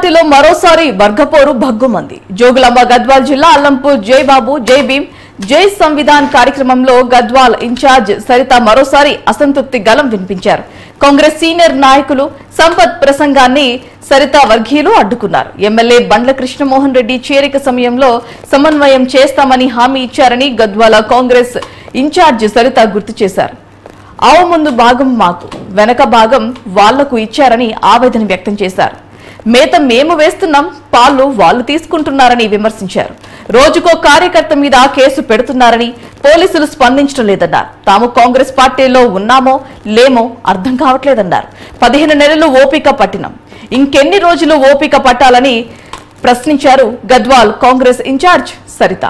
పార్టీలో మరోసారి వర్గపోరు భగ్గుమంది. జోగులాంబ గద్వాల్ జిల్లా అల్లంపూర్ జై బాబు జై భీమ్ జై సంవిధాన్ కార్యక్రమంలో గద్వాల్ ఇన్ఛార్జ్ సరిత మరోసారి అసంతృప్తి గలం వినిపించారు. కాంగ్రెస్ సీనియర్ నాయకులు సంపత్ ప్రసంగాన్ని సరిత వర్గీయులు అడ్డుకున్నారు. ఎమ్మెల్యే బండ్ల కృష్ణమోహన్ రెడ్డి చేరిక సమయంలో సమన్వయం చేస్తామని హామీ ఇచ్చారని గద్వాల కాంగ్రెస్ ఇన్ఛార్జ్ సరిత గుర్తు చేశారు. ఆవు ముందు భాగం మాకు, వెనక భాగం వాళ్లకు ఇచ్చారని ఆవేదన వ్యక్తం చేశారు. మేత మేము వేస్తున్నాం, పాలు వాళ్లు తీసుకుంటున్నారని విమర్శించారు. రోజుకో కార్యకర్త మీద కేసు పెడుతున్నారని, పోలీసులు స్పందించడం లేదన్నారు. తాము కాంగ్రెస్ పార్టీలో ఉన్నామో లేమో అర్థం కావట్లేదన్నారు. 15 నెలలు ఓపిక పట్టినాం, ఇంకెన్ని రోజులు ఓపిక పట్టాలని ప్రశ్నించారు గద్వాల్ కాంగ్రెస్ ఇన్ఛార్జ్ సరిత.